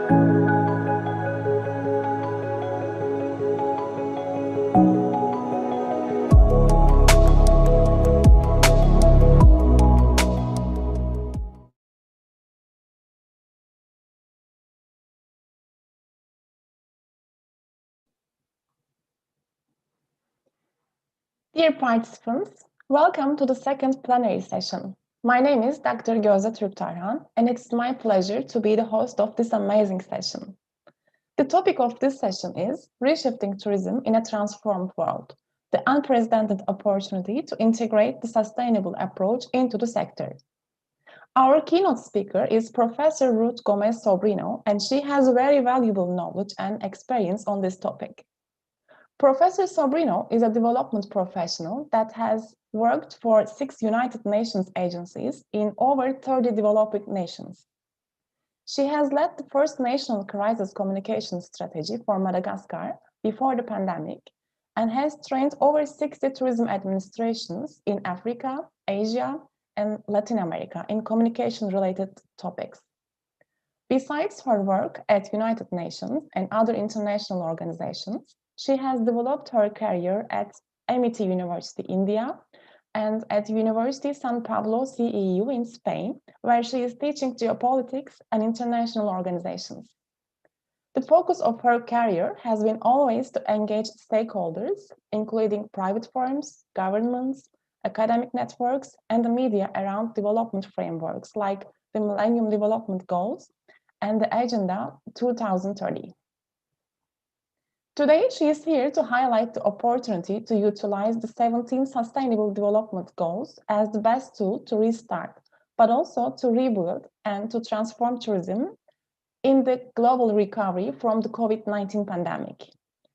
Dear participants, welcome to the second plenary session. My name is Dr. Gözde Türktarhan, and it's my pleasure to be the host of this amazing session. The topic of this session is Reshifting Tourism in a Transformed World, the unprecedented opportunity to integrate the sustainable approach into the sector. Our keynote speaker is Professor Ruth Gomez Sobrino, and she has very valuable knowledge and experience on this topic. Professor Sobrino is a development professional that has worked for 6 United Nations agencies in over 30 developing nations. She has led the first national crisis communication strategy for Madagascar before the pandemic and has trained over 60 tourism administrations in Africa, Asia, and Latin America in communication-related topics. Besides her work at United Nations and other international organizations, she has developed her career at MIT University, India, and at University San Pablo CEU in Spain, where she is teaching geopolitics and international organizations. The focus of her career has been always to engage stakeholders, including private firms, governments, academic networks, and the media around development frameworks like the Millennium Development Goals and the Agenda 2030. Today, she is here to highlight the opportunity to utilize the 17 Sustainable Development Goals as the best tool to restart, but also to rebuild and to transform tourism in the global recovery from the COVID-19 pandemic.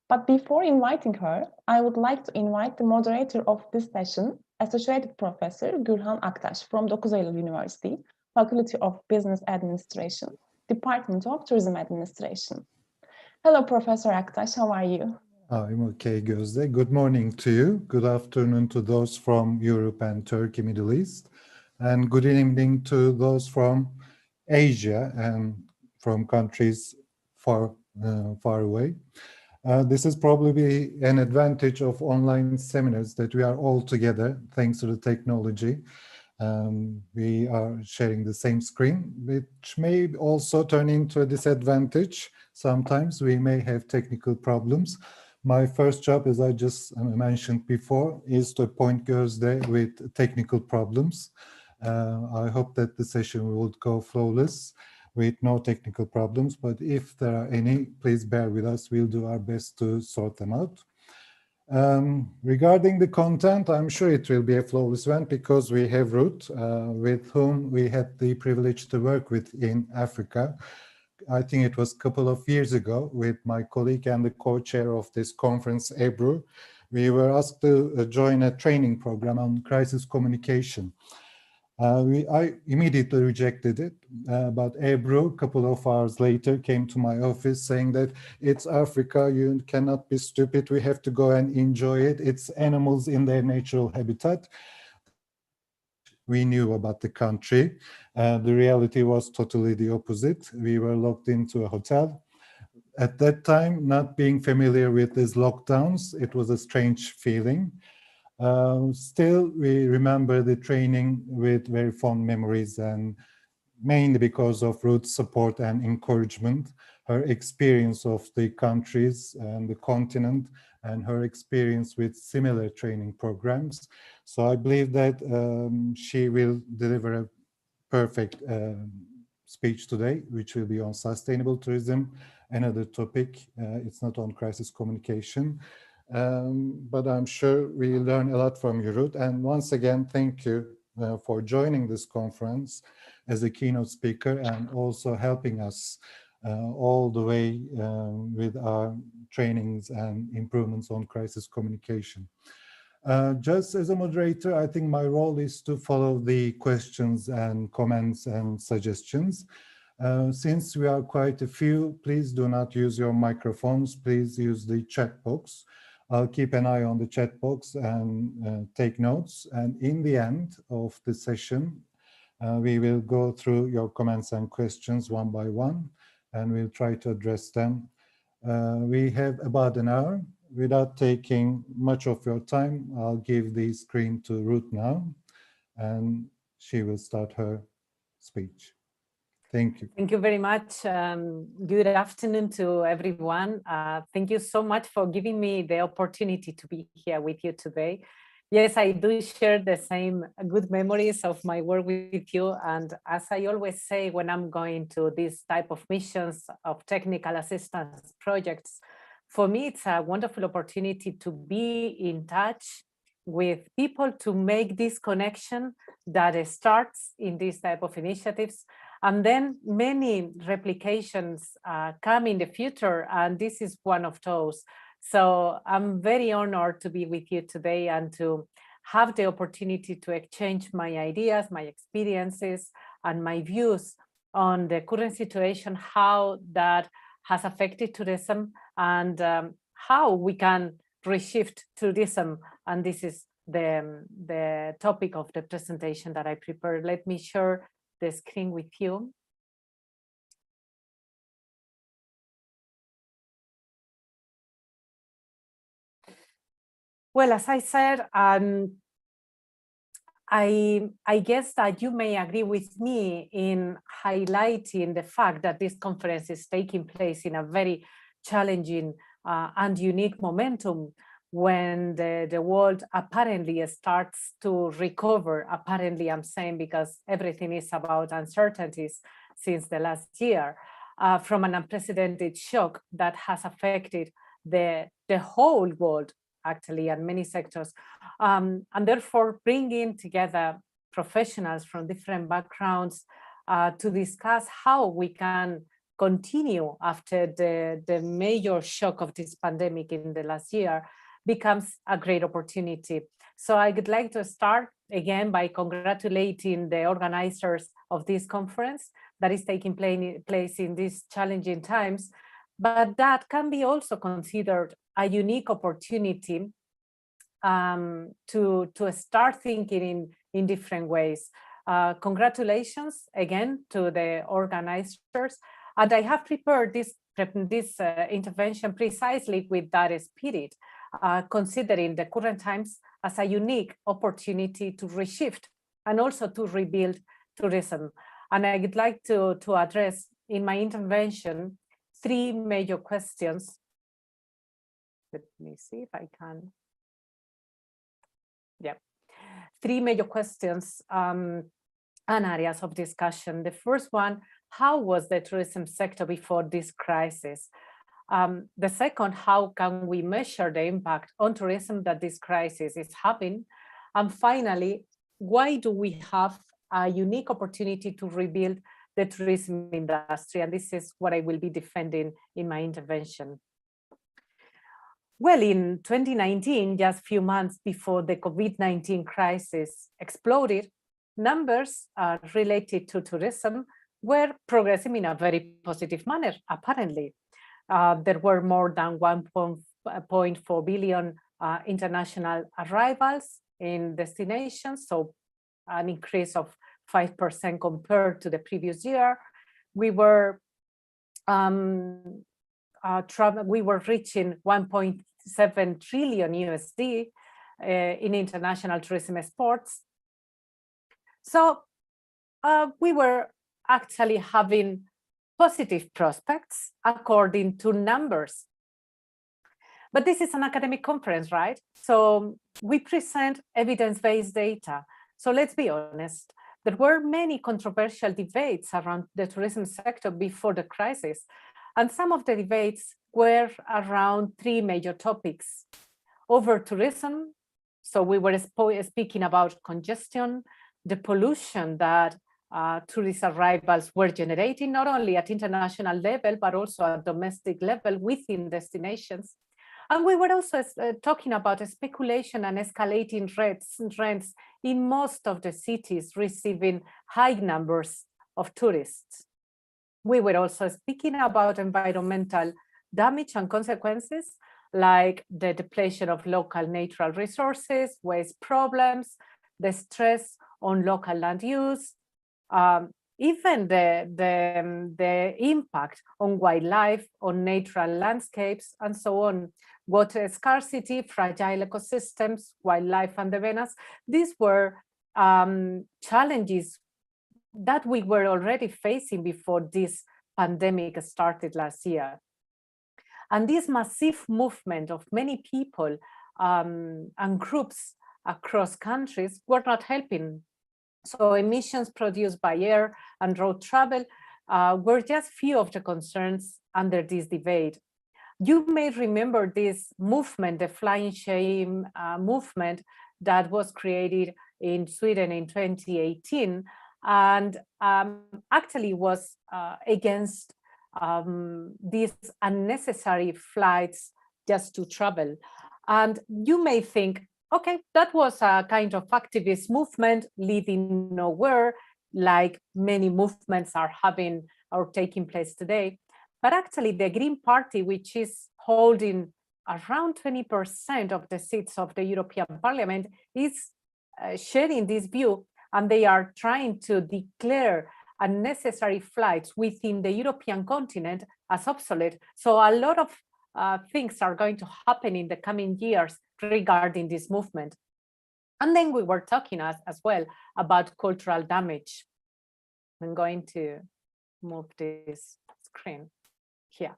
But before inviting her, I would like to invite the moderator of this session, Associate Professor Gürhan Aktaş from 9 Eylül University, Faculty of Business Administration, Department of Tourism Administration. Hello, Professor Aktaş, how are you? I'm okay, Gözde. Good morning to you. Good afternoon to those from Europe and Turkey, Middle East. And good evening to those from Asia and from countries far away. This is probably an advantage of online seminars that we are all together thanks to the technology. We are sharing the same screen, which may also turn into a disadvantage. Sometimes we may have technical problems. My first job, as I just mentioned before, is to appoint Gözde with technical problems. I hope that the session will go flawless with no technical problems, but if there are any, please bear with us. We'll do our best to sort them out. Regarding the content, I'm sure it will be a flawless one because we have Ruth, with whom we had the privilege to work with in Africa. I think it was a couple of years ago with my colleague and the co-chair of this conference, Ebru. We were asked to join a training program on crisis communication. I immediately rejected it, but Ebru, a couple of hours later, came to my office saying that it's Africa, you cannot be stupid, we have to go and enjoy it. It's animals in their natural habitat. We knew about the country. The reality was totally the opposite. We were locked into a hotel. At that time, not being familiar with these lockdowns, it was a strange feeling. Still, we remember the training with very fond memories, and mainly because of Ruth's support and encouragement, her experience of the countries and the continent, and her experience with similar training programs. So I believe that she will deliver a perfect speech today, which will be on sustainable tourism, another topic. It's not on crisis communication. But I'm sure we learn a lot from you, Ruth. And once again, thank you for joining this conference as a keynote speaker and also helping us all the way with our trainings and improvements on crisis communication. Just as a moderator, I think my role is to follow the questions and comments and suggestions. Since we are quite a few, please do not use your microphones. Please use the chat box. I'll keep an eye on the chat box and take notes. And in the end of the session, we will go through your comments and questions one by one. and we'll try to address them. We have about an hour. Without taking much of your time, I'll give the screen to Ruth now, and she will start her speech. Thank you. Thank you very much. Good afternoon to everyone. Thank you so much for giving me the opportunity to be here with you today. Yes, I do share the same good memories of my work with you. And as I always say, when I'm going to this type of missions of technical assistance projects, for me, it's a wonderful opportunity to be in touch with people to make this connection that starts in this type of initiatives. And then many replications come in the future, and this is one of those. So I'm very honored to be with you today and to have the opportunity to exchange my ideas, my experiences, and my views on the current situation, how that has affected tourism, and how we can reshift tourism. And this is the topic of the presentation that I prepared. Let me share the screen with you. Well, as I said, I guess that you may agree with me in highlighting the fact that this conference is taking place in a very challenging and unique momentum when the world apparently starts to recover. Apparently, I'm saying because everything is about uncertainties since the last year, from an unprecedented shock that has affected the whole world, actually, and many sectors, and therefore bringing together professionals from different backgrounds to discuss how we can continue after the major shock of this pandemic in the last year becomes a great opportunity. So I would like to start again by congratulating the organizers of this conference that is taking place in these challenging times, but that can be also considered a unique opportunity to start thinking in different ways. Congratulations again to the organizers. And I have prepared this intervention precisely with that spirit, considering the current times as a unique opportunity to reshift and also to rebuild tourism. And I would like to address in my intervention three major questions. Let me see if I can. Yeah, three major questions and areas of discussion. The first one, how was the tourism sector before this crisis? The second, how can we measure the impact on tourism that this crisis is having? And finally, why do we have a unique opportunity to rebuild the tourism industry? And this is what I will be defending in my intervention. Well, in 2019, just a few months before the COVID-19 crisis exploded, numbers related to tourism were progressing in a very positive manner, apparently. There were more than 1.4 billion international arrivals in destinations, so an increase of 5% compared to the previous year. We were reaching 1.7 trillion USD in international tourism exports. So we were actually having positive prospects according to numbers. But this is an academic conference, right? So we present evidence-based data. So let's be honest, there were many controversial debates around the tourism sector before the crisis. And some of the debates were around three major topics. Over tourism, so we were speaking about congestion, the pollution that tourist arrivals were generating, not only at international level, but also at domestic level within destinations. And we were also talking about speculation and escalating rents in most of the cities receiving high numbers of tourists. We were also speaking about environmental damage and consequences, like the depletion of local natural resources, waste problems, the stress on local land use, even the impact on wildlife, on natural landscapes, and so on. Water scarcity, fragile ecosystems, wildlife and the Venus, these were challenges that we were already facing before this pandemic started last year. And this massive movement of many people and groups across countries were not helping. So emissions produced by air and road travel were just few of the concerns under this debate. You may remember this movement, the flying shame movement that was created in Sweden in 2018, and actually was against these unnecessary flights just to travel. And you may think, okay, that was a kind of activist movement leading nowhere, like many movements are having or taking place today. But actually the Green Party, which is holding around 20% of the seats of the European Parliament, is sharing this view, and they are trying to declare unnecessary flights within the European continent as obsolete. So a lot of things are going to happen in the coming years regarding this movement. And then we were talking as well about cultural damage. I'm going to move this screen here.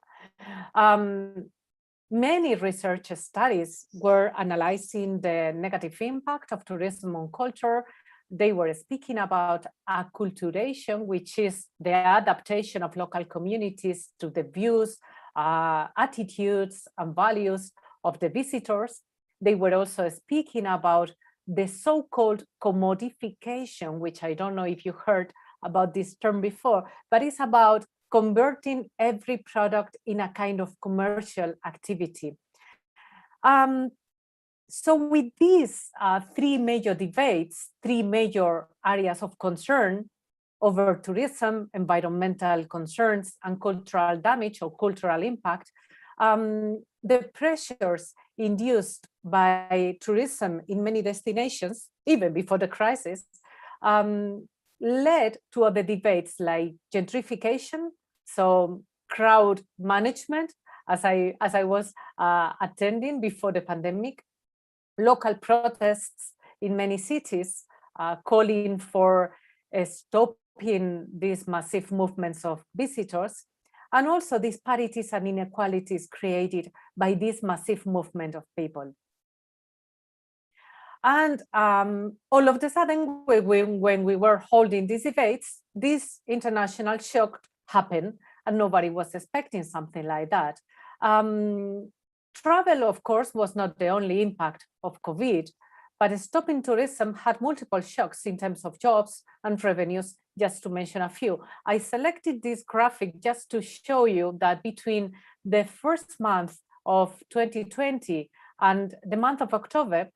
Many research studies were analyzing the negative impact of tourism on culture. They were speaking about acculturation, which is the adaptation of local communities to the views, attitudes, and values of the visitors. They were also speaking about the so-called commodification, which I don't know if you heard about this term before, but it's about converting every product in a kind of commercial activity. So with these three major debates, three major areas of concern over tourism, environmental concerns, and cultural damage or cultural impact, the pressures induced by tourism in many destinations, even before the crisis, led to other debates like gentrification, so crowd management, as I was attending before the pandemic, local protests in many cities calling for stopping these massive movements of visitors, and also disparities and inequalities created by this massive movement of people. And all of a sudden, when we were holding these debates, this international shock happened, and nobody was expecting something like that. Travel, of course, was not the only impact of COVID, but stopping tourism had multiple shocks in terms of jobs and revenues, just to mention a few. I selected this graphic just to show you that between the first month of 2020 and the month of October,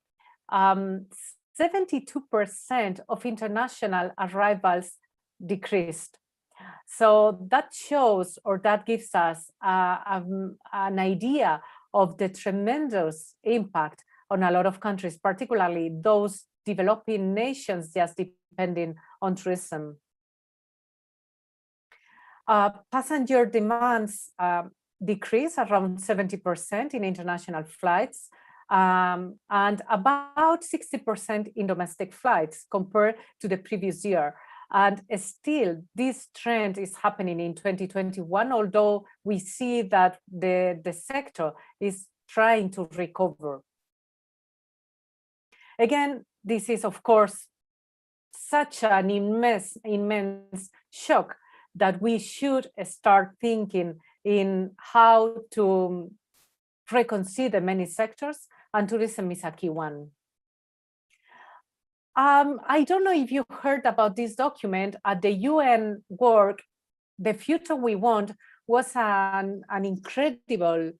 72% of international arrivals decreased. So that shows, or that gives us an idea of the tremendous impact on a lot of countries, particularly those developing nations just depending on tourism. Passenger demands decrease around 70% in international flights, and about 60% in domestic flights compared to the previous year. And still, this trend is happening in 2021, although we see that the sector is trying to recover. Again, this is, of course, such an immense shock that we should start thinking in how to reconsider many sectors, and tourism is a key one. I don't know if you heard about this document at the UN work. The Future We Want was an incredible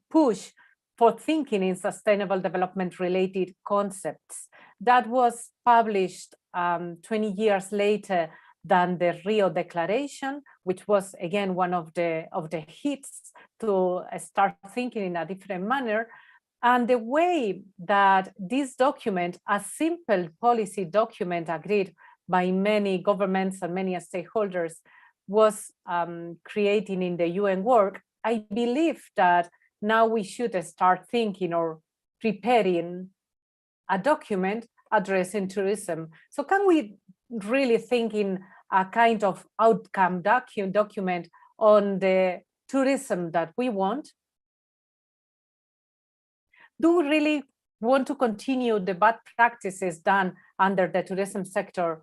push for thinking in sustainable development related concepts that was published 20 years later than the Rio Declaration, which was again one of the hits to start thinking in a different manner. And the way that this document, a simple policy document agreed by many governments and many stakeholders was creating in the UN work, I believe that now we should start thinking or preparing a document addressing tourism. So can we really think in a kind of outcome document on the tourism that we want? Do we really want to continue the bad practices done under the tourism sector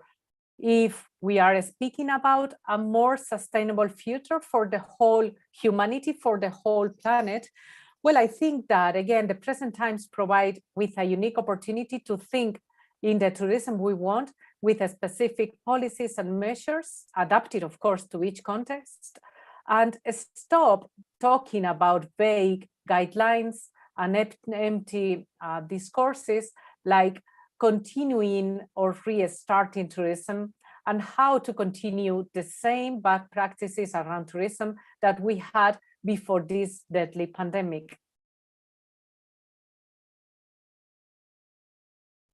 if we are speaking about a more sustainable future for the whole humanity, for the whole planet? Well, I think that, again, the present times provide with a unique opportunity to think in the tourism we want with specific policies and measures, adapted, of course, to each context, and stop talking about vague guidelines and empty discourses like continuing or restarting tourism, and how to continue the same bad practices around tourism that we had before this deadly pandemic.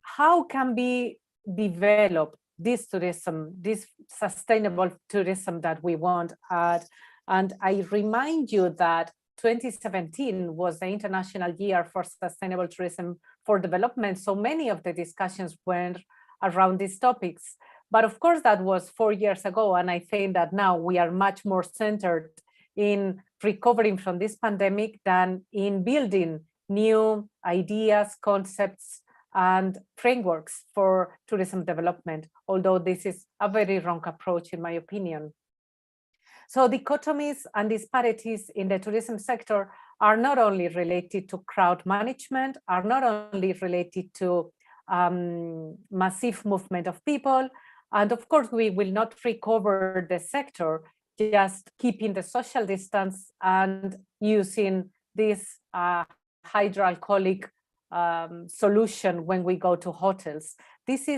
How can we develop this tourism, this sustainable tourism that we want? And I remind you that 2017 was the International Year for Sustainable Tourism for Development. So many of the discussions went around these topics. But of course, that was 4 years ago. And I think that now we are much more centered in recovering from this pandemic than in building new ideas, concepts, and frameworks for tourism development, although this is a very wrong approach, in my opinion. So dichotomies and disparities in the tourism sector are not only related to crowd management, are not only related to massive movement of people. And of course, we will not recover the sector just keeping the social distance and using this hydroalcoholic solution when we go to hotels. This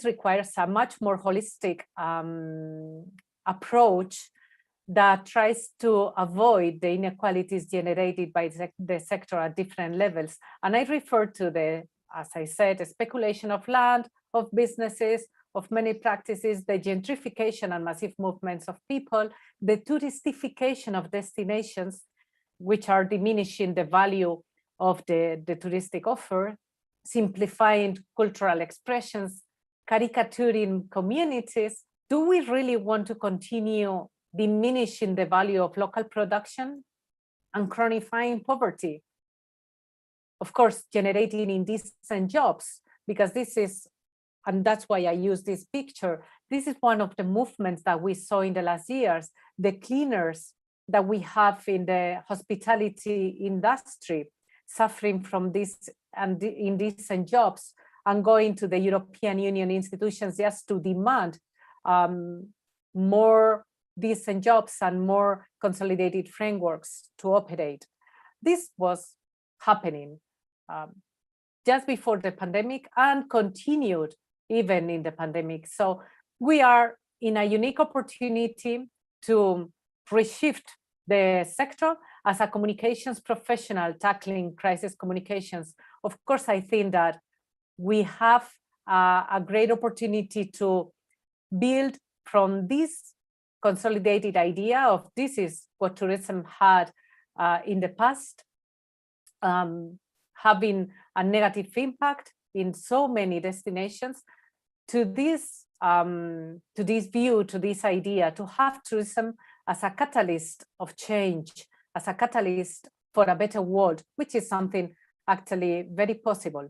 requires a much more holistic approach that tries to avoid the inequalities generated by the sector at different levels. And I refer to the, as I said, the speculation of land, of businesses, of many practices, the gentrification and massive movements of people, the touristification of destinations, which are diminishing the value of the touristic offer, simplifying cultural expressions, caricaturing communities. Do we really want to continue diminishing the value of local production and chronifying poverty? Of course, generating indecent jobs, because this is, and that's why I use this picture, this is one of the movements that we saw in the last years, the cleaners that we have in the hospitality industry, suffering from this and indecent jobs and going to the European Union institutions just to demand more decent jobs and more consolidated frameworks to operate. This was happening just before the pandemic and continued even in the pandemic. So we are in a unique opportunity to reshift the sector as a communications professional tackling crisis communications. Of course, I think that we have a great opportunity to build from this consolidated idea of this is what tourism had in the past, having a negative impact in so many destinations, to this view, to this idea, to have tourism as a catalyst of change, as a catalyst for a better world, which is something actually very possible.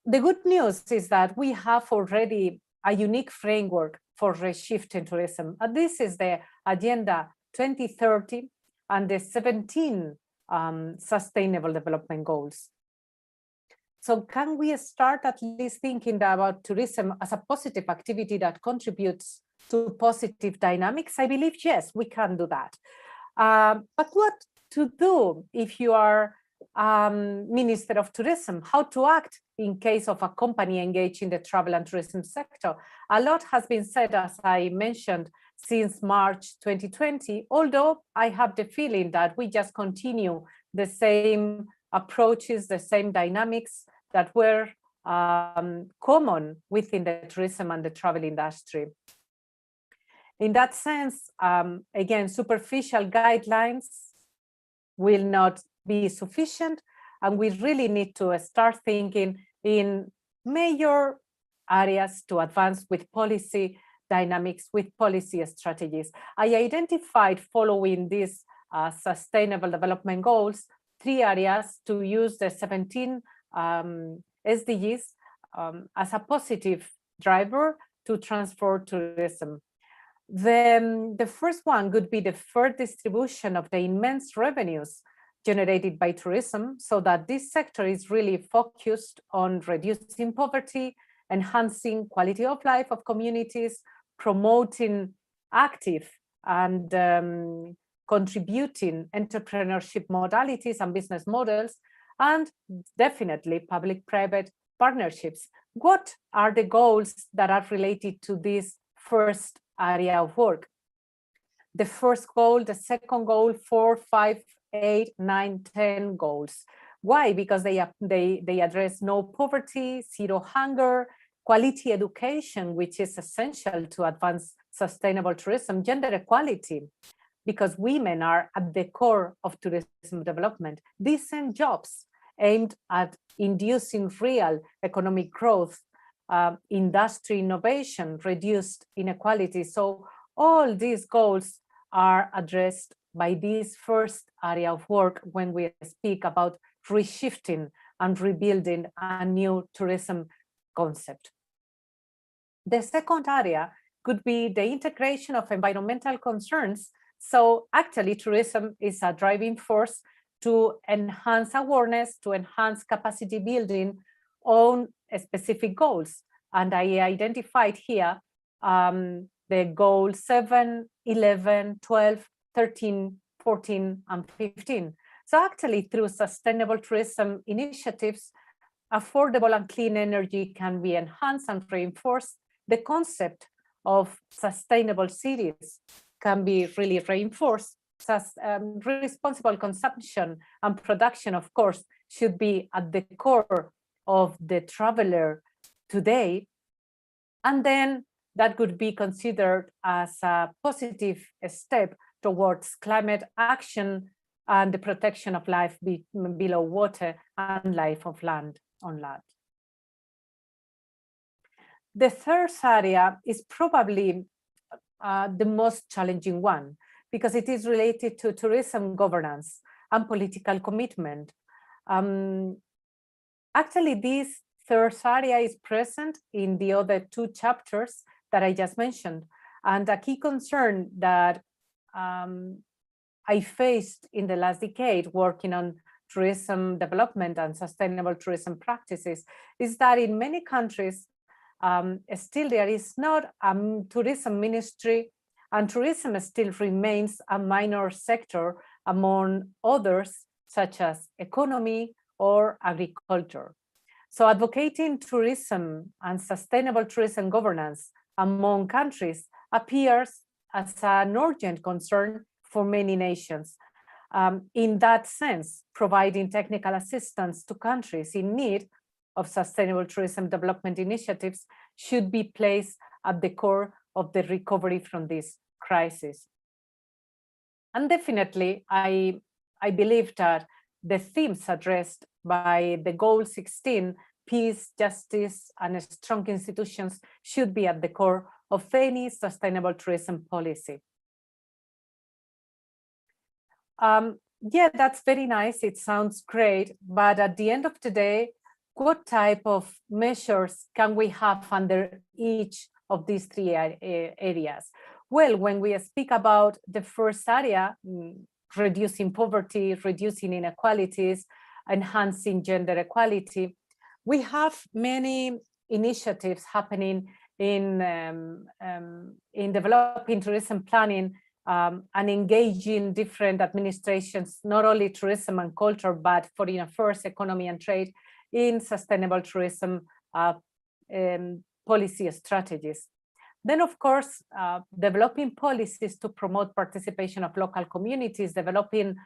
The good news is that we have already a unique framework for reshifting tourism. And this is the Agenda 2030 and the 17 Sustainable Development Goals. So can we start at least thinking about tourism as a positive activity that contributes to positive dynamics? I believe, yes, we can do that. But what to do if you are Minister of Tourism? How to act in case of a company engaged in the travel and tourism sector? A lot has been said, as I mentioned, since March 2020, although I have the feeling that we just continue the same approaches, the same dynamics that were common within the tourism and the travel industry. In that sense, again, superficial guidelines will not be sufficient, and we really need to start thinking in major areas to advance with policy dynamics, with policy strategies. I identified, following these sustainable development goals, 3 areas to use the 17 SDGs as a positive driver to transform tourism. Then the first one would be the fair distribution of the immense revenues generated by tourism, so that this sector is really focused on reducing poverty, enhancing quality of life of communities, promoting active and contributing entrepreneurship modalities and business models, and definitely public-private partnerships. What are the goals that are related to this first area of work? The first goal, the second goal, 4, 5, 8, 9, 10 goals. Why? Because they address no poverty, zero hunger, quality education, which is essential to advance sustainable tourism, gender equality, because women are at the core of tourism development, decent jobs aimed at inducing real economic growth, industry innovation, reduced inequality. So all these goals are addressed by this first area of work when we speak about reshifting and rebuilding a new tourism concept. The second area could be the integration of environmental concerns. So actually tourism is a driving force to enhance awareness, to enhance capacity building on specific goals. And I identified here the goal 7, 11, 12, 13, 14, and 15. So actually through sustainable tourism initiatives, affordable and clean energy can be enhanced and reinforced. The concept of sustainable cities can be really reinforced. Responsible consumption and production, of course, should be at the core of the traveler today. And then that could be considered as a positive step towards climate action and the protection of life below water and life of land on land. The third area is probably the most challenging one, because it is related to tourism governance and political commitment. Actually, this third area is present in the other 2 chapters that I just mentioned. And a key concern that I faced in the last decade working on tourism development and sustainable tourism practices is that in many countries, still there is not a tourism ministry, and tourism still remains a minor sector among others, such as economy or agriculture. So advocating tourism and sustainable tourism governance among countries appears as an urgent concern for many nations. In that sense, providing technical assistance to countries in need of sustainable tourism development initiatives should be placed at the core of the recovery from this crisis. And definitely, I believe that the themes addressed by the goal 16, peace, justice, and strong institutions, should be at the core of any sustainable tourism policy. Yeah, that's very nice. It sounds great. But at the end of the day, what type of measures can we have under each of these 3 areas? Well, when we speak about the first area, reducing poverty, reducing inequalities, enhancing gender equality, we have many initiatives happening in developing tourism planning and engaging different administrations, not only tourism and culture, but foreign affairs, economy and trade, in sustainable tourism policy strategies. Then, of course, developing policies to promote participation of local communities, developing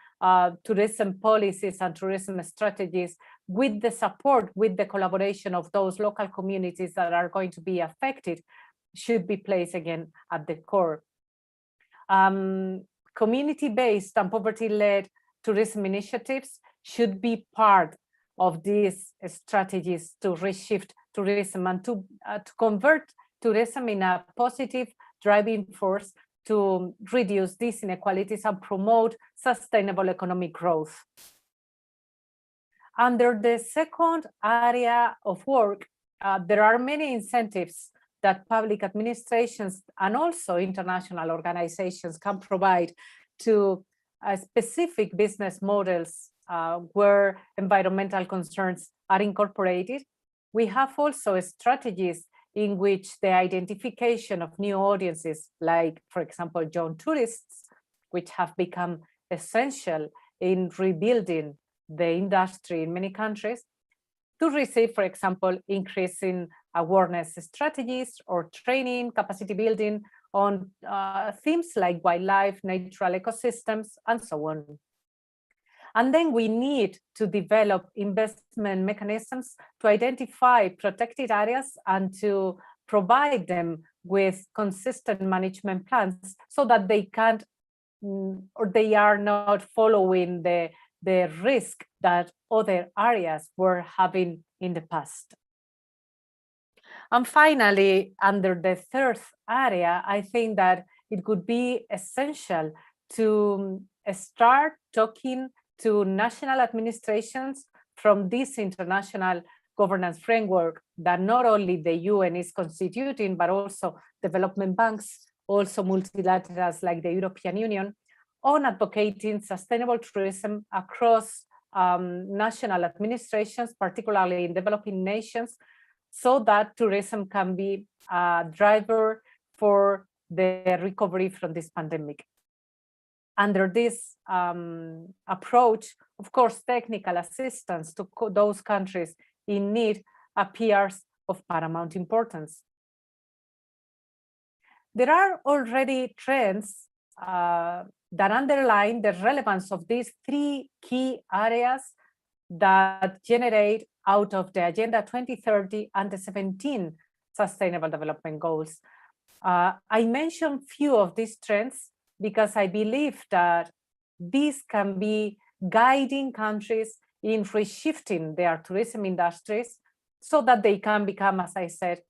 tourism policies and tourism strategies with the support, with the collaboration of those local communities that are going to be affected, should be placed again at the core. Community-based and poverty-led tourism initiatives should be part of these strategies to reshift tourism and to convert tourism in a positive driving force to reduce these inequalities and promote sustainable economic growth. Under the second area of work, there are many incentives that public administrations and also international organizations can provide to specific business models where environmental concerns are incorporated. We have also strategies in which the identification of new audiences, like, for example, young tourists, which have become essential in rebuilding the industry in many countries, to receive, for example, increasing awareness strategies or training, capacity building on themes like wildlife, natural ecosystems, and so on. And then we need to develop investment mechanisms to identify protected areas and to provide them with consistent management plans so that they can't or they are not following the risk that other areas were having in the past. And finally, under the third area, I think that it could be essential to start talking to national administrations from this international governance framework that not only the UN is constituting, but also development banks, also multilaterals like the European Union, on advocating sustainable tourism across national administrations, particularly in developing nations, so that tourism can be a driver for the recovery from this pandemic. Under this approach, of course, technical assistance to those countries in need appears of paramount importance. There are already trends that underline the relevance of these three key areas that generate out of the Agenda 2030 and the 17 Sustainable Development Goals. I mentioned few of these trends because I believe that these can be guiding countries in reshifting their tourism industries so that they can become, as I said,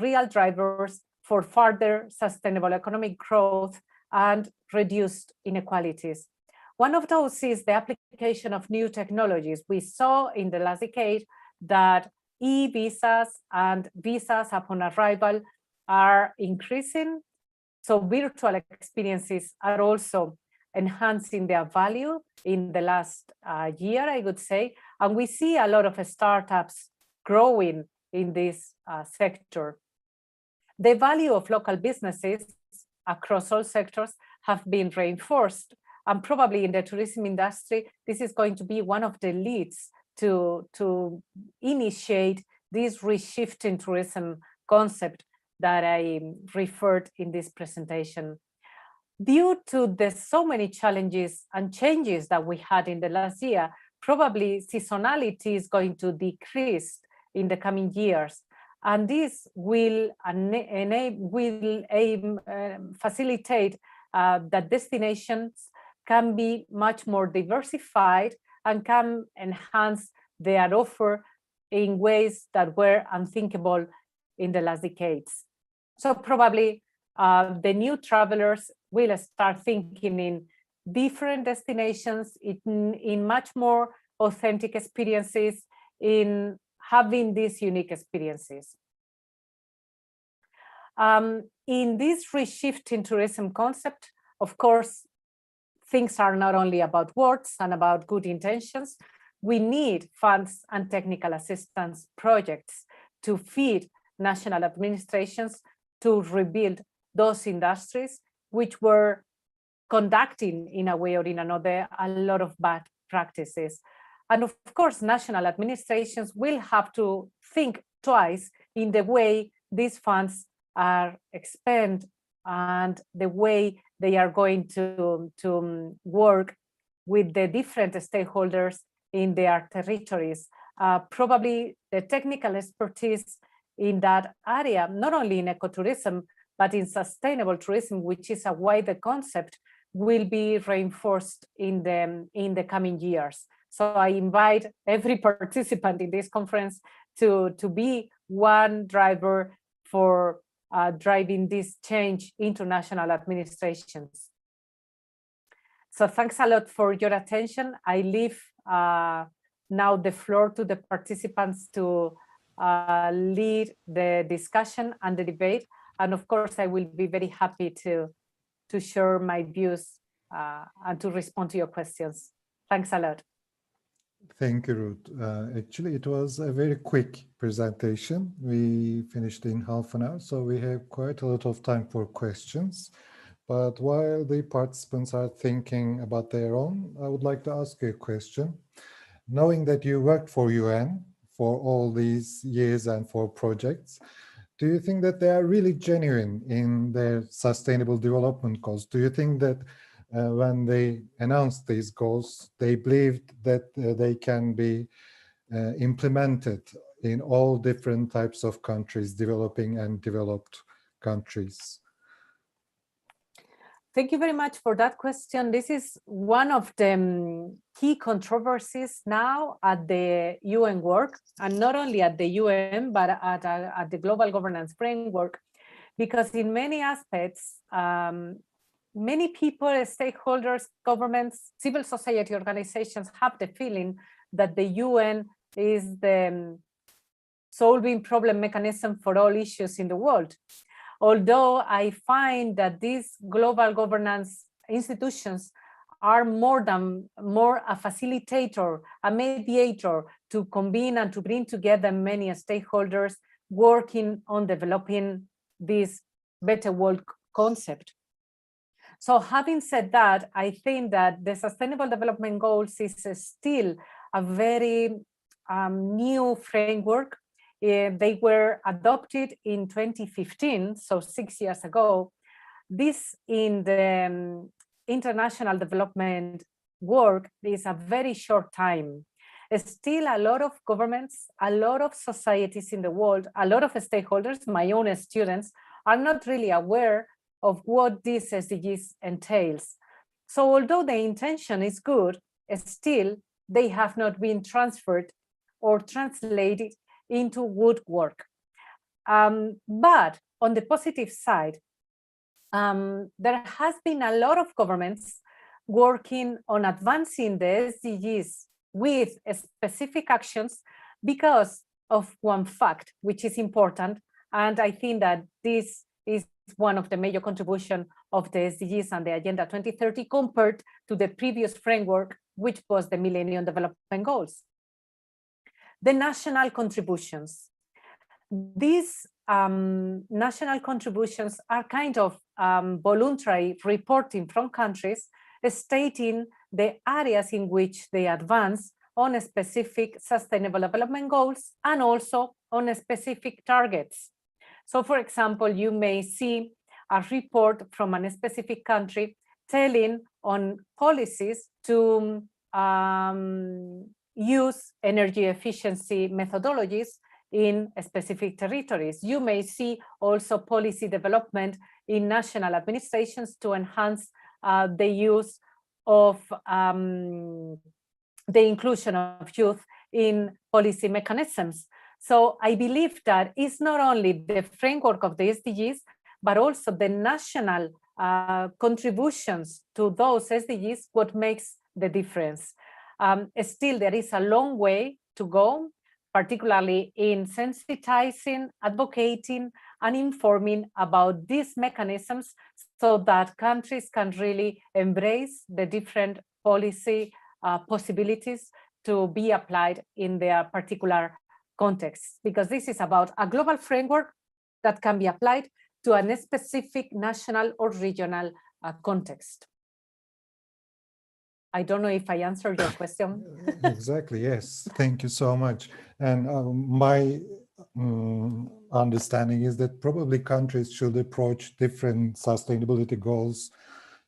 real drivers for further sustainable economic growth and reduced inequalities. One of those is the application of new technologies. We saw in the last decade that e-visas and visas upon arrival are increasing. So virtual experiences are also enhancing their value in the last year, I would say. And we see a lot of startups growing in this sector. The value of local businesses across all sectors have been reinforced. And probably in the tourism industry, this is going to be one of the leads to initiate this reshifting tourism concept that I referred in this presentation. Due to the so many challenges and changes that we had in the last year, probably seasonality is going to decrease in the coming years. And this will facilitate that destinations can be much more diversified and can enhance their offer in ways that were unthinkable in the last decades. So probably the new travelers will start thinking in different destinations, in much more authentic experiences, in having these unique experiences. In this reshifting tourism concept, of course, things are not only about words and about good intentions. We need funds and technical assistance projects to feed national administrations to rebuild those industries which were conducting in a way or in another a lot of bad practices. And of course, national administrations will have to think twice in the way these funds are expand and the way they are going to work with the different stakeholders in their territories. Probably the technical expertise in that area, not only in ecotourism, but in sustainable tourism, which is a wider concept, will be reinforced in the coming years. So I invite every participant in this conference to be one driver for driving this change into national administrations. So thanks a lot for your attention. I leave now the floor to the participants to lead the discussion and the debate. And of course, I will be very happy to share my views and to respond to your questions. Thanks a lot. Thank you, Ruth. Actually, it was a very quick presentation. We finished in half an hour, so we have quite a lot of time for questions. But while the participants are thinking about their own, I would like to ask you a question. Knowing that you worked for UN for all these years and for projects, do you think that they are really genuine in their sustainable development goals? Do you think that when they announced these goals, they believed that they can be implemented in all different types of countries, developing and developed countries? Thank you very much for that question. This is one of the key controversies now at the UN work, and not only at the UN, but at the global governance framework, because in many aspects, many people, stakeholders, governments, civil society organizations have the feeling that the UN is the solving problem mechanism for all issues in the world. Although I find that these global governance institutions are more a facilitator, a mediator to convene and to bring together many stakeholders working on developing this better world concept. So having said that, I think that the Sustainable Development Goals is still a very new framework. They were adopted in 2015, so 6 years ago. This in the international development work is a very short time. Still a lot of governments, a lot of societies in the world, a lot of stakeholders, my own students, are not really aware of what this SDGs entails. So although the intention is good, still they have not been transferred or translated into good work. But on the positive side, there has been a lot of governments working on advancing the SDGs with specific actions because of one fact, which is important. And I think that this is one of the major contributions of the SDGs and the Agenda 2030 compared to the previous framework, which was the Millennium Development Goals. The national contributions. These national contributions are kind of voluntary reporting from countries stating the areas in which they advance on specific sustainable development goals and also on specific targets. So for example, you may see a report from a specific country telling on policies to use energy efficiency methodologies in specific territories. You may see also policy development in national administrations to enhance the use of the inclusion of youth in policy mechanisms. So I believe that it's not only the framework of the SDGs, but also the national contributions to those SDGs what makes the difference. Still, there is a long way to go, particularly in sensitizing, advocating, and informing about these mechanisms so that countries can really embrace the different policy possibilities to be applied in their particular context, because this is about a global framework that can be applied to a specific national or regional context. I don't know if I answered your question. Exactly, yes. Thank you so much. And my understanding is that probably countries should approach different sustainability goals,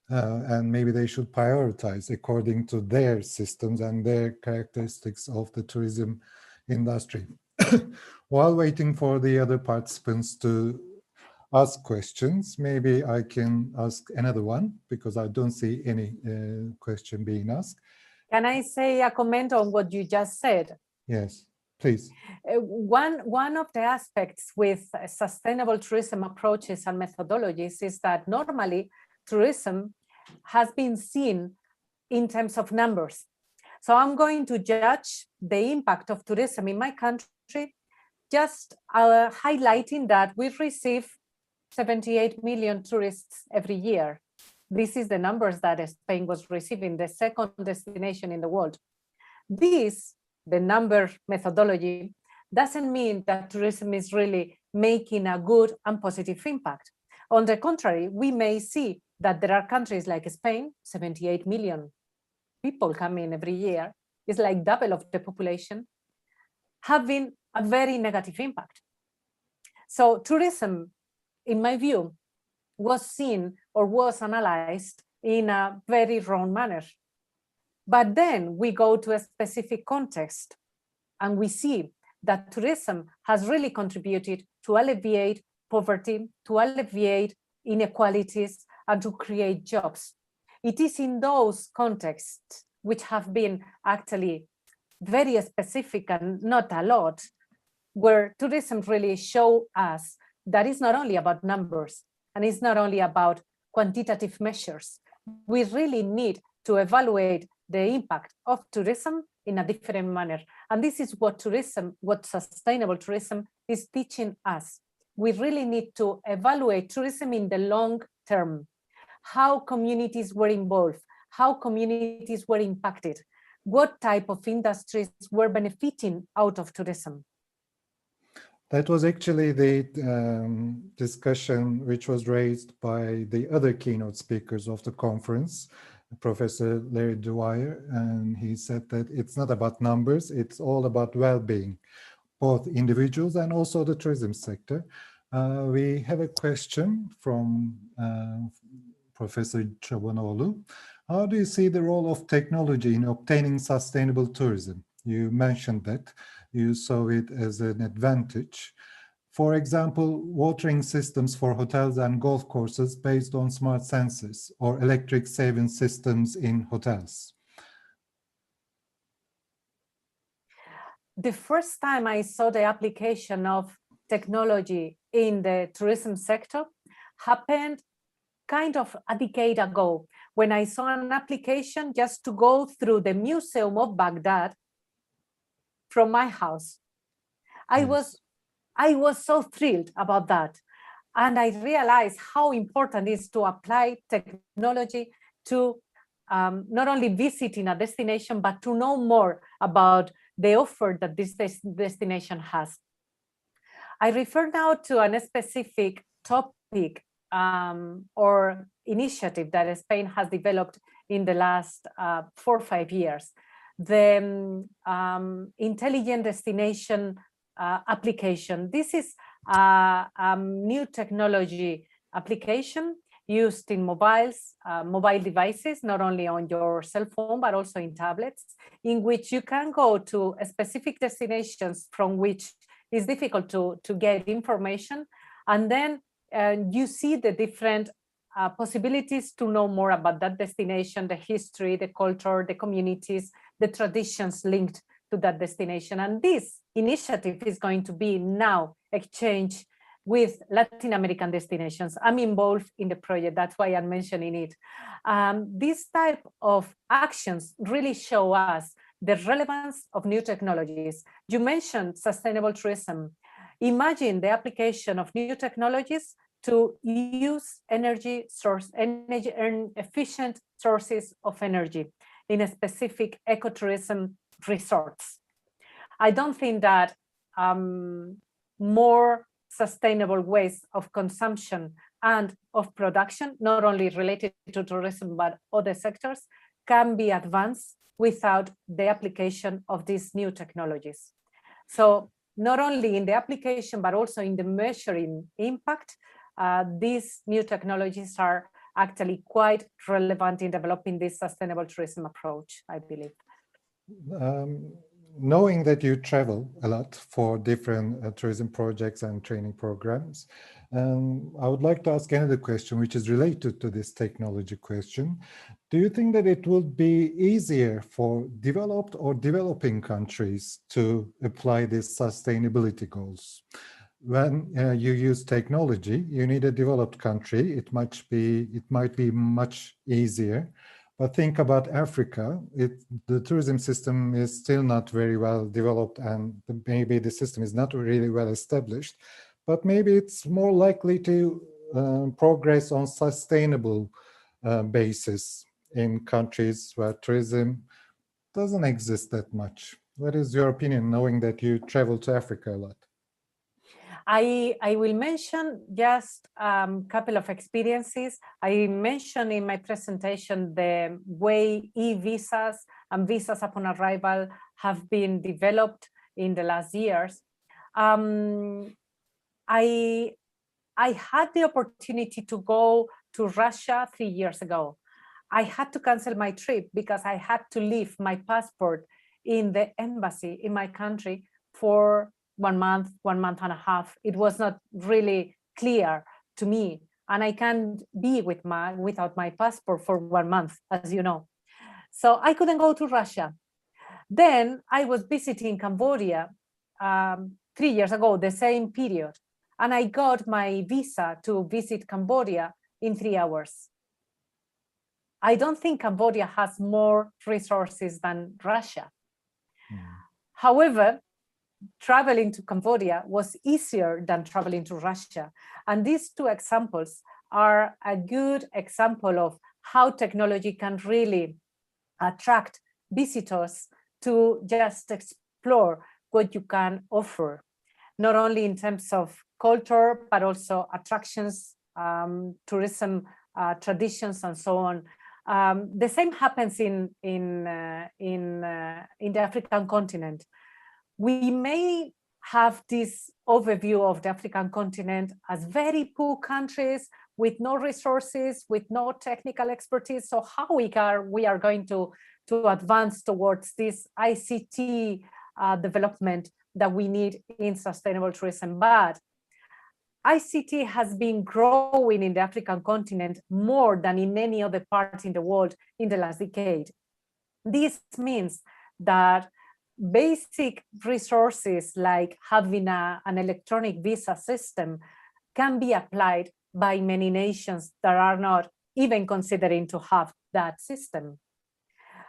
and maybe they should prioritize according to their systems and their characteristics of the tourism industry. While waiting for the other participants to ask questions, maybe I can ask another one because I don't see any question being asked. Can I say a comment on what you just said? Yes, please. One of the aspects with sustainable tourism approaches and methodologies is that normally tourism has been seen in terms of numbers. So I'm going to judge the impact of tourism in my country, just highlighting that we receive 78 million tourists every year. This is the numbers that Spain was receiving, the second destination in the world. This, the number methodology, doesn't mean that tourism is really making a good and positive impact. On the contrary, we may see that there are countries like Spain, 78 million people coming every year, it's like double of the population, having a very negative impact. So tourism, in my view, was seen or was analyzed in a very wrong manner. But then we go to a specific context and we see that tourism has really contributed to alleviate poverty, to alleviate inequalities, and to create jobs. It is in those contexts which have been actually very specific and not a lot, where tourism really show us that it's not only about numbers and it's not only about quantitative measures. We really need to evaluate the impact of tourism in a different manner. And this is what tourism, what sustainable tourism is teaching us. We really need to evaluate tourism in the long term, how communities were involved, how communities were impacted, what type of industries were benefiting out of tourism. That was actually the discussion which was raised by the other keynote speakers of the conference, Professor Larry Dwyer, and he said that it's not about numbers, it's all about well-being, both individuals and also the tourism sector. We have a question from Professor Çobanoğlu. How do you see the role of technology in obtaining sustainable tourism? You mentioned that you saw it as an advantage. For example, watering systems for hotels and golf courses based on smart sensors or electric saving systems in hotels. The first time I saw the application of technology in the tourism sector happened kind of a decade ago, when I saw an application just to go through the Museum of Baghdad from my house. I was so thrilled about that. And I realized how important it is to apply technology to not only visiting a destination, but to know more about the offer that this destination has. I refer now to a specific topic or initiative that Spain has developed in the last 4 or 5 years. The intelligent destination application. This is a new technology application used in mobile devices, not only on your cell phone, but also in tablets, in which you can go to specific destinations from which it's difficult to get information. And then you see the different possibilities to know more about that destination, the history, the culture, the communities, the traditions linked to that destination. And this initiative is going to be now exchanged with Latin American destinations. I'm involved in the project, that's why I'm mentioning it. This type of actions really show us the relevance of new technologies. You mentioned sustainable tourism. Imagine the application of new technologies to use efficient sources of energy in a specific ecotourism resorts. I don't think that more sustainable ways of consumption and of production, not only related to tourism, but other sectors, can be advanced without the application of these new technologies. So not only in the application, but also in the measuring impact, these new technologies are actually quite relevant in developing this sustainable tourism approach, I believe. Knowing that you travel a lot for different tourism projects and training programs, I would like to ask another question which is related to this technology question. Do you think that it would be easier for developed or developing countries to apply these sustainability goals? When you use technology, you need a developed country. It might be much easier. But think about Africa. The tourism system is still not very well developed, and maybe the system is not really well established. But maybe it's more likely to progress on sustainable basis in countries where tourism doesn't exist that much. What is your opinion, knowing that you travel to Africa a lot? I will mention just a couple of experiences. I mentioned in my presentation the way e-visas and visas upon arrival have been developed in the last years. I had the opportunity to go to Russia 3 years ago. I had to cancel my trip because I had to leave my passport in the embassy in my country for 1 month, 1.5 months. It was not really clear to me, and I can't be without my passport for 1 month, as you know. So I couldn't go to Russia. Then I was visiting Cambodia 3 years ago, the same period, and I got my visa to visit Cambodia in 3 hours. I don't think Cambodia has more resources than Russia. However, traveling to Cambodia was easier than traveling to Russia. And these two examples are a good example of how technology can really attract visitors to just explore what you can offer, not only in terms of culture, but also attractions, tourism, traditions, and so on. The same happens in the African continent. We may have this overview of the African continent as very poor countries with no resources, with no technical expertise. So how we are going to advance towards this ICT development that we need in sustainable tourism. But ICT has been growing in the African continent more than in any other part in the world in the last decade. This means that basic resources like having an electronic visa system can be applied by many nations that are not even considering to have that system.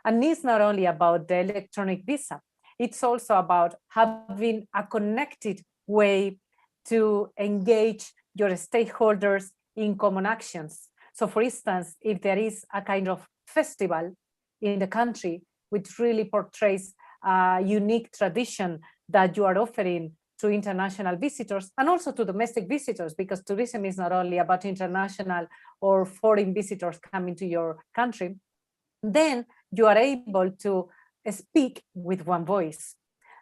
And it's not only about the electronic visa, it's also about having a connected way to engage your stakeholders in common actions. So for instance, if there is a kind of festival in the country which really portrays a unique tradition that you are offering to international visitors and also to domestic visitors, because tourism is not only about international or foreign visitors coming to your country, then you are able to speak with one voice.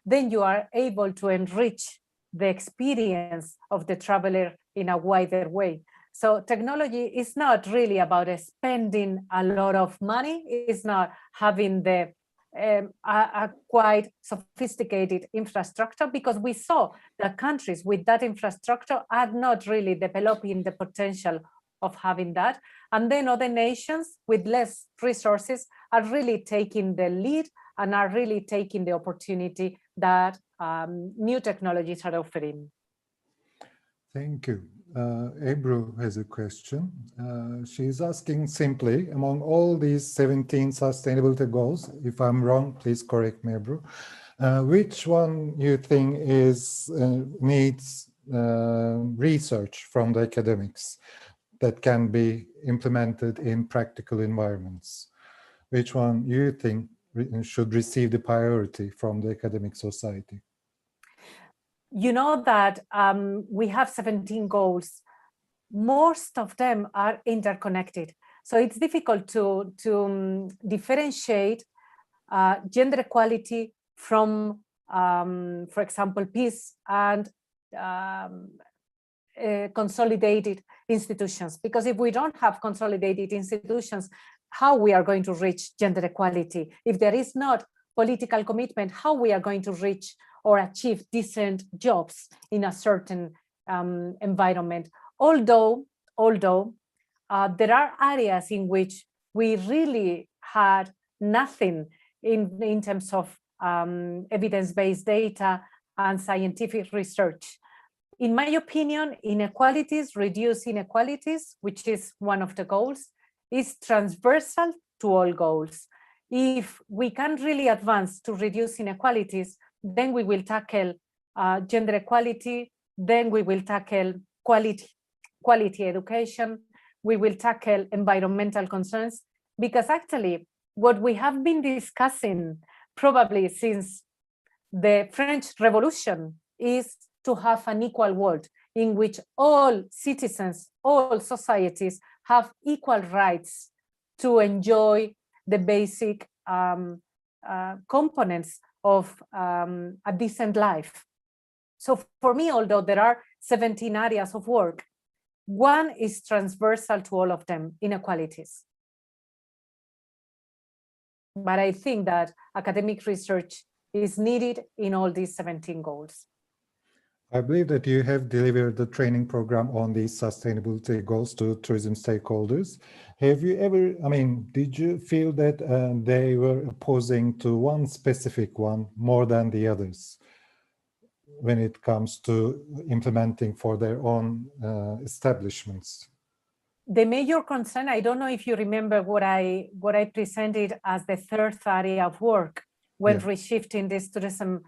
Then you are able to enrich the experience of the traveler in a wider way. So technology is not really about spending a lot of money. It's not having the a quite sophisticated infrastructure, because we saw that countries with that infrastructure are not really developing the potential of having that. And then other nations with less resources are really taking the lead and are really taking the opportunity that new technologies are offering. Thank you. Ebru has a question. She's asking simply, among all these 17 sustainability goals, if I'm wrong, please correct me, Ebru, which one you think needs research from the academics that can be implemented in practical environments? Which one you think should receive the priority from the academic society? You know that we have 17 goals. Most of them are interconnected. So it's difficult to differentiate gender equality from for example, peace and consolidated institutions. Because if we don't have consolidated institutions, how we are going to reach gender equality? If there is not political commitment, how we are going to reach or achieve decent jobs in a certain environment? Although there are areas in which we really had nothing in terms of evidence-based data and scientific research. In my opinion, inequalities, reduce inequalities, which is one of the goals, is transversal to all goals. If we can really advance to reduce inequalities, then we will tackle gender equality, then we will tackle quality education, we will tackle environmental concerns, because actually what we have been discussing probably since the French Revolution is to have an equal world in which all citizens, all societies have equal rights to enjoy the basic components of a decent life. So for me, although there are 17 areas of work, one is transversal to all of them, inequalities. But I think that academic research is needed in all these 17 goals. I believe that you have delivered the training program on these sustainability goals to tourism stakeholders. Have you ever, did you feel that they were opposing to one specific one more than the others when it comes to implementing for their own establishments? The major concern, I don't know if you remember what I presented as the third area of work when reshifting this tourism,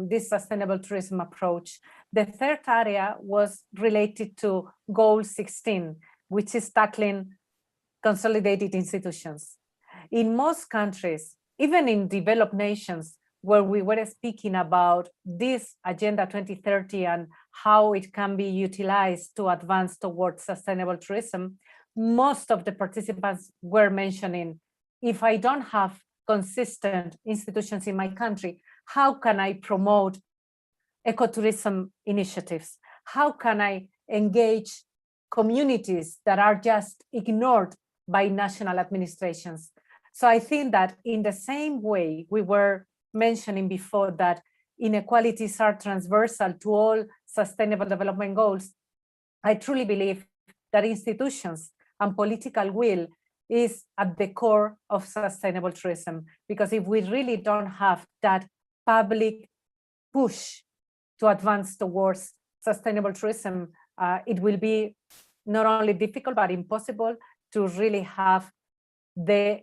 this sustainable tourism approach. The third area was related to goal 16, which is tackling consolidated institutions. In most countries, even in developed nations, where we were speaking about this Agenda 2030 and how it can be utilized to advance towards sustainable tourism, most of the participants were mentioning, if I don't have consistent institutions in my country, how can I promote ecotourism initiatives? How can I engage communities that are just ignored by national administrations? So I think that in the same way we were mentioning before that inequalities are transversal to all sustainable development goals, I truly believe that institutions and political will is at the core of sustainable tourism, because if we really don't have that public push to advance towards sustainable tourism, it will be not only difficult but impossible to really have the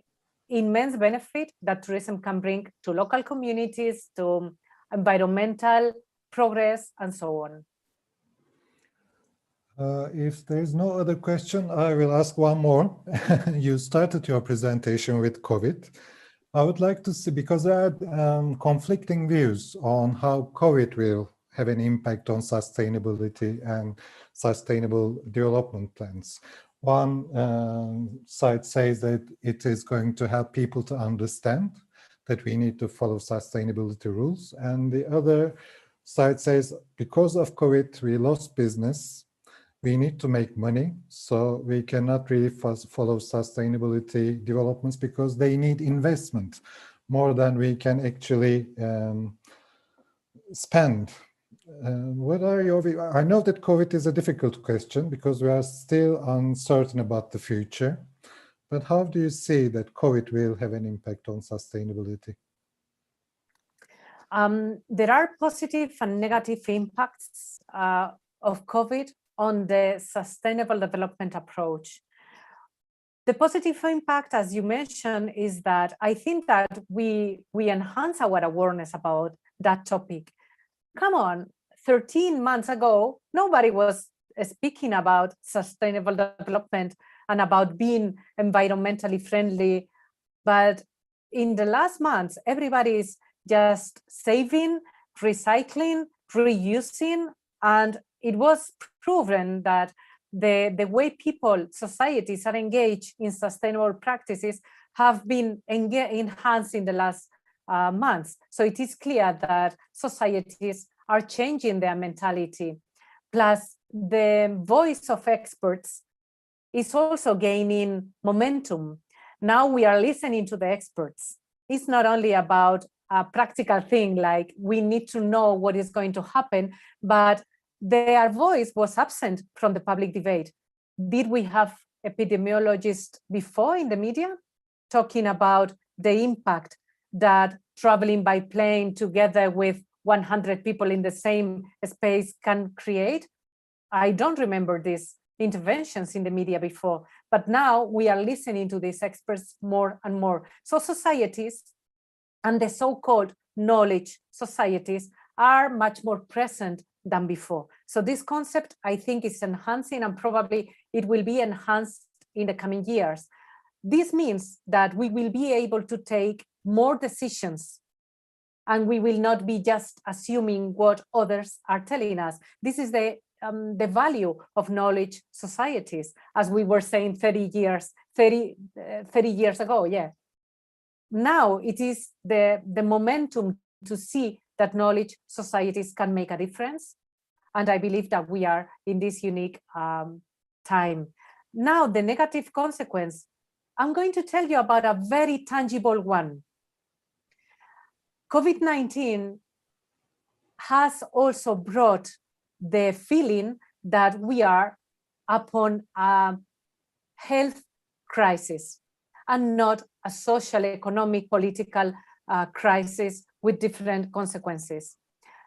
immense benefit that tourism can bring to local communities, to environmental progress, and so on. If there's no other question, I will ask one more. You started your presentation with COVID. I would like to see, because there are conflicting views on how COVID will have an impact on sustainability and sustainable development plans. One side says that it is going to help people to understand that we need to follow sustainability rules. And the other side says, because of COVID, we lost business. We need to make money, so we cannot really follow sustainability developments because they need investment more than we can actually spend. What are your views? I know that COVID is a difficult question because we are still uncertain about the future, but how do you see that COVID will have an impact on sustainability? There are positive and negative impacts of COVID on the sustainable development approach. The positive impact, as you mentioned, is that I think that we enhance our awareness about that topic. Come on, 13 months ago, nobody was speaking about sustainable development and about being environmentally friendly. But in the last months, everybody is just saving, recycling, reusing, and it was proven that the way people, societies are engaged in sustainable practices have been enhanced in the last months. So it is clear that societies are changing their mentality. Plus, the voice of experts is also gaining momentum. Now we are listening to the experts. It's not only about a practical thing, like we need to know what is going to happen, but their voice was absent from the public debate. Did we have epidemiologists before in the media talking about the impact that traveling by plane together with 100 people in the same space can create? I don't remember these interventions in the media before, but now we are listening to these experts more and more. So societies and the so-called knowledge societies are much more present than before. So this concept, I think, is enhancing, and probably it will be enhanced in the coming years. This means that we will be able to take more decisions, and we will not be just assuming what others are telling us. This is the value of knowledge societies, as we were saying 30 years ago. Yeah. Now it is the momentum to see that knowledge societies can make a difference. And I believe that we are in this unique time. Now, the negative consequence, I'm going to tell you about a very tangible one. COVID-19 has also brought the feeling that we are upon a health crisis and not a social, economic, political crisis with different consequences.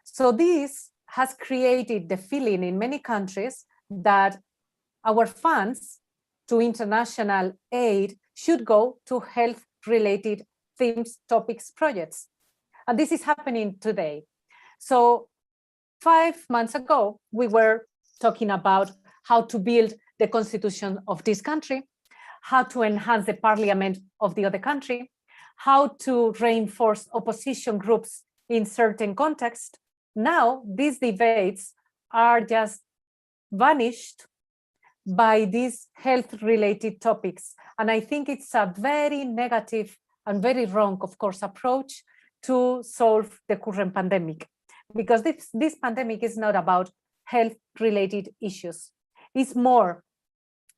So this has created the feeling in many countries that our funds to international aid should go to health-related themes, topics, projects. And this is happening today. So 5 months ago, we were talking about how to build the constitution of this country, how to enhance the parliament of the other country, how to reinforce opposition groups in certain contexts. Now, these debates are just vanished by these health-related topics. And I think it's a very negative and very wrong, of course, approach to solve the current pandemic. Because this pandemic is not about health-related issues. It's more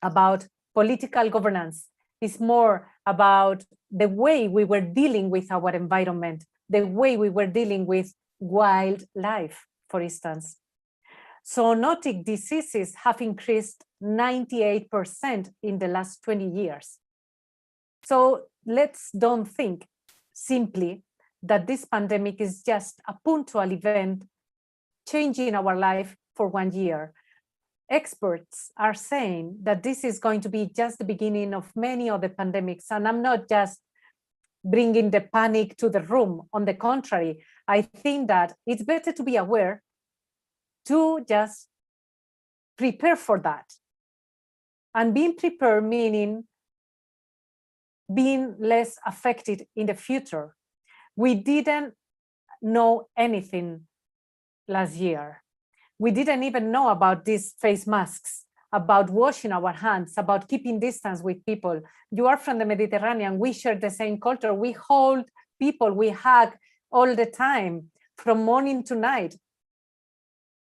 about political governance. It's more about the way we were dealing with our environment, the way we were dealing with wildlife, for instance. Zoonotic diseases have increased 98% in the last 20 years. So let's don't think simply that this pandemic is just a punctual event changing our life for 1 year. Experts are saying that this is going to be just the beginning of many other pandemics. And I'm not just bringing the panic to the room. On the contrary, I think that it's better to be aware, to just prepare for that. And being prepared meaning being less affected in the future. We didn't know anything last year. We didn't even know about these face masks, about washing our hands, about keeping distance with people. You are from the Mediterranean, we share the same culture. We hold people, we hug all the time, from morning to night.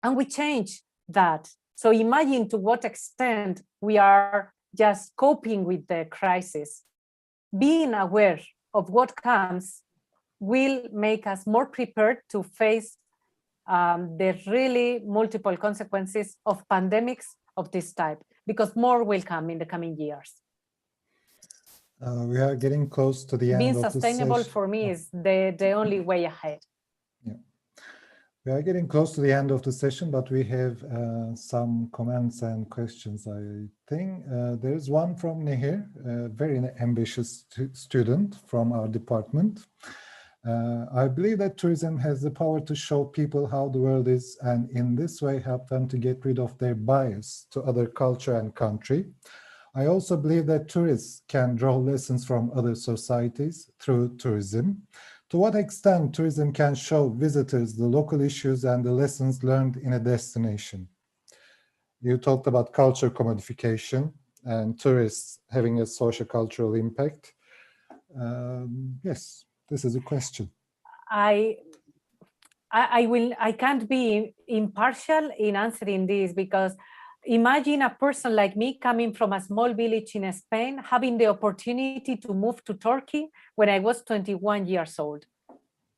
And we change that. So imagine to what extent we are just coping with the crisis. Being aware of what comes will make us more prepared to face the really multiple consequences of pandemics of this type, because more will come in the coming years. We are getting close to the end Being of the session. Being sustainable for me is the only way ahead. Yeah. We are getting close to the end of the session, but we have some comments and questions, I think. There's one from Nehir, a very ambitious student from our department. I believe that tourism has the power to show people how the world is, and in this way help them to get rid of their bias to other culture and country. I also believe that tourists can draw lessons from other societies through tourism. To what extent tourism can show visitors the local issues and the lessons learned in a destination? You talked about culture commodification and tourists having a social cultural impact. Yes. This is a question. I can't be impartial in answering this, because imagine a person like me coming from a small village in Spain, having the opportunity to move to Turkey when I was 21 years old.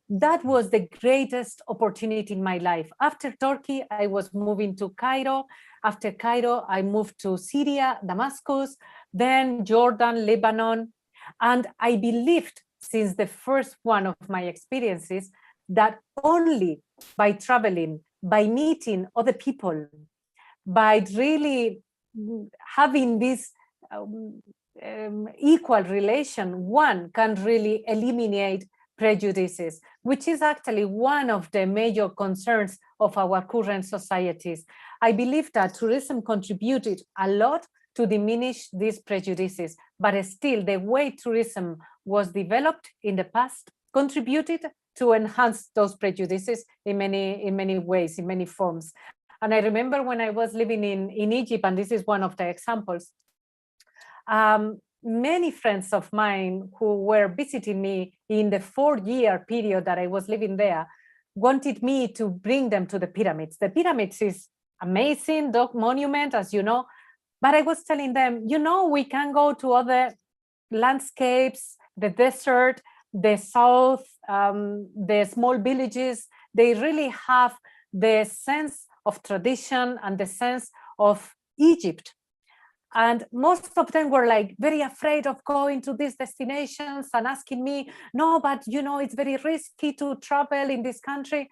That was the greatest opportunity in my life. After Turkey, I was moving to Cairo. After Cairo, I moved to Syria, Damascus, then Jordan, Lebanon. And I believed since the first one of my experiences that only by traveling, by meeting other people, by really having this equal relation, one can really eliminate prejudices, which is actually one of the major concerns of our current societies. I believe that tourism contributed a lot to diminish these prejudices, but still the way tourism was developed in the past contributed to enhance those prejudices in many ways, in many forms. And I remember when I was living in Egypt, and this is one of the examples, many friends of mine who were visiting me in the 4-year period that I was living there wanted me to bring them to the pyramids. The pyramids is amazing, dog monument, as you know, but I was telling them, you know, we can go to other landscapes, the desert, the south, the small villages. They really have the sense of tradition and the sense of Egypt. And most of them were like very afraid of going to these destinations and asking me, no, but you know, it's very risky to travel in this country.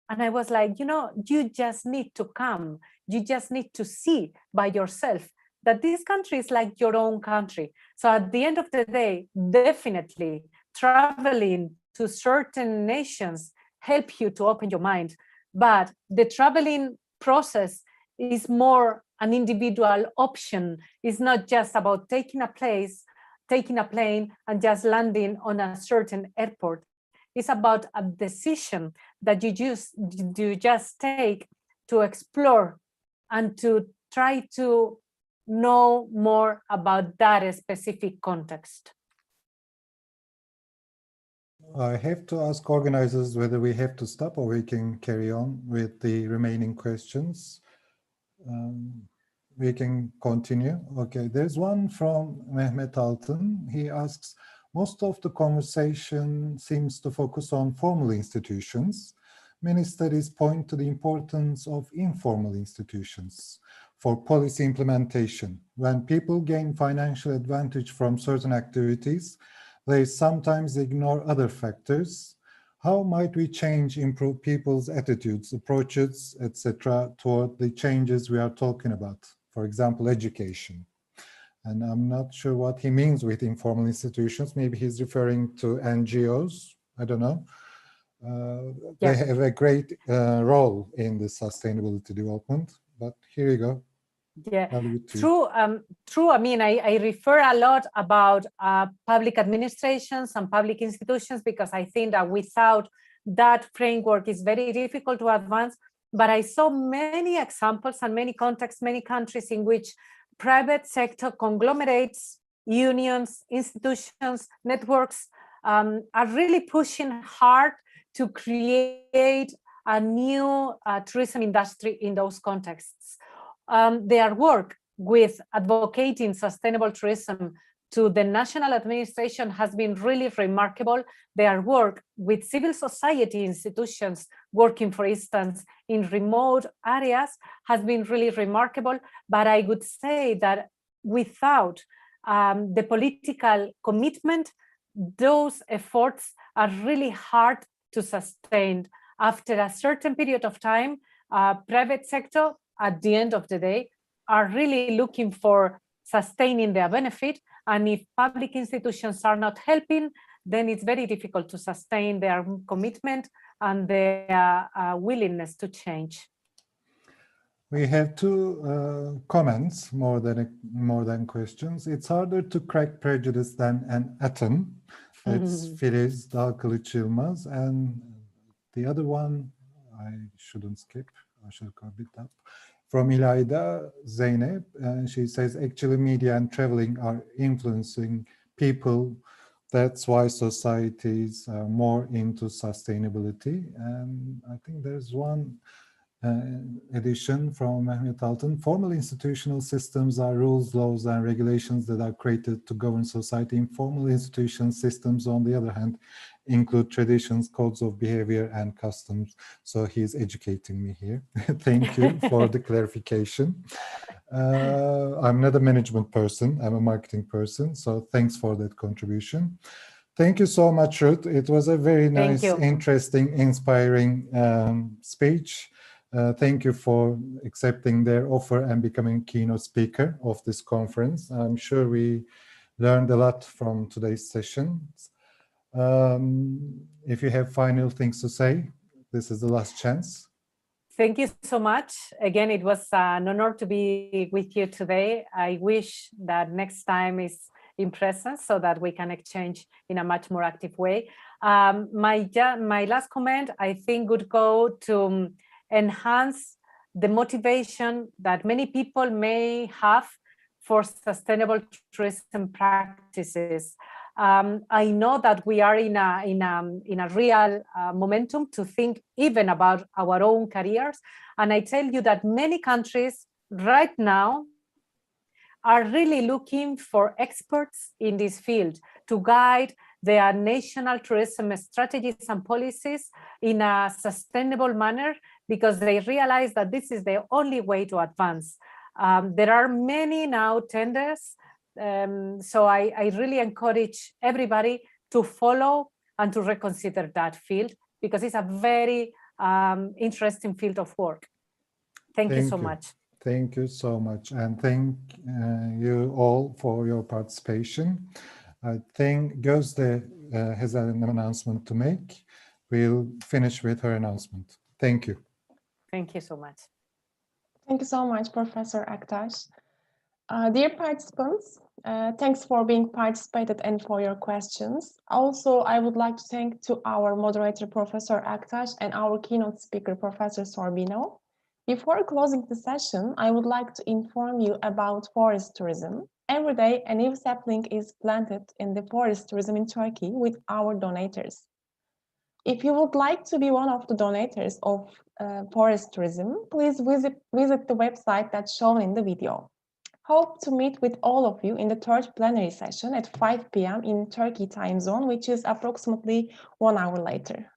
And I was like, you know, you just need to come. You just need to see by yourself that this country is like your own country. So at the end of the day, definitely traveling to certain nations help you to open your mind. But the traveling process is more an individual option. It's not just about taking a plane and just landing on a certain airport. It's about a decision that you just take to explore and to try to know more about that specific context. I have to ask organizers whether we have to stop or we can carry on with the remaining questions. We can continue. Okay, there's one from Mehmet Altın. He asks, most of the conversation seems to focus on formal institutions. Many studies point to the importance of informal institutions for policy implementation. When people gain financial advantage from certain activities, they sometimes ignore other factors. How might we improve people's attitudes, approaches, etc., toward the changes we are talking about? For example, education. And I'm not sure what he means with informal institutions. Maybe he's referring to NGOs. I don't know. They have a great role in the sustainability development. But here you go. Yeah, true. I mean, I refer a lot about public administrations and public institutions because I think that without that framework, it's very difficult to advance. But I saw many examples and many contexts, many countries in which private sector conglomerates, unions, institutions, networks are really pushing hard to create a new tourism industry in those contexts. Their work with advocating sustainable tourism to the national administration has been really remarkable. Their work with civil society institutions working, for instance, in remote areas has been really remarkable. But I would say that without the political commitment, those efforts are really hard to sustain. After a certain period of time, private sector, at the end of the day, are really looking for sustaining their benefit. And if public institutions are not helping, then it's very difficult to sustain their commitment and their willingness to change. We have two comments more than questions. It's harder to crack prejudice than an atom. It's Filiz Dalkılıç Yılmaz. And the other one, I shouldn't skip, I should go a bit up. From İlayda Zeynep, she says, actually media and traveling are influencing people That's why societies are more into sustainability. And I think there's one addition from Mehmet Altın. Formal institutional systems are rules, laws, and regulations that are created to govern society. Informal institution systems, on the other hand, include traditions, codes of behavior, and customs. So he's educating me here. Thank you for the clarification. I'm not a management person, I'm a marketing person. So thanks for that contribution. Thank you so much, Ruth. It was a very nice, interesting, inspiring speech. Thank you for accepting their offer and becoming keynote speaker of this conference. I'm sure we learned a lot from today's session. If you have final things to say, this is the last chance. Thank you so much. Again, it was an honor to be with you today. I wish that next time is in presence so that we can exchange in a much more active way. My last comment, I think, would go to enhance the motivation that many people may have for sustainable tourism practices. I know that we are in a real momentum to think even about our own careers. And I tell you that many countries right now are really looking for experts in this field to guide their national tourism strategies and policies in a sustainable manner, because they realize that this is the only way to advance. There are many now tenders. So I really encourage everybody to follow and to reconsider that field, because it's a very interesting field of work. Thank you so much. Thank you so much. And thank you all for your participation. I think Gözde has an announcement to make. We'll finish with her announcement. Thank you. Thank you so much. Thank you so much, Professor Aktaş. Dear participants, thanks for being participated and for your questions. Also, I would like to thank to our moderator, Professor Aktaş, and our keynote speaker, Professor Sorbino. Before closing the session, I would like to inform you about forest tourism. Every day, a new sapling is planted in the forest tourism in Turkey with our donators. If you would like to be one of the donators of forest tourism, please visit the website that's shown in the video. Hope to meet with all of you in the third plenary session at 5 p.m. in Turkey time zone, which is approximately 1 hour later.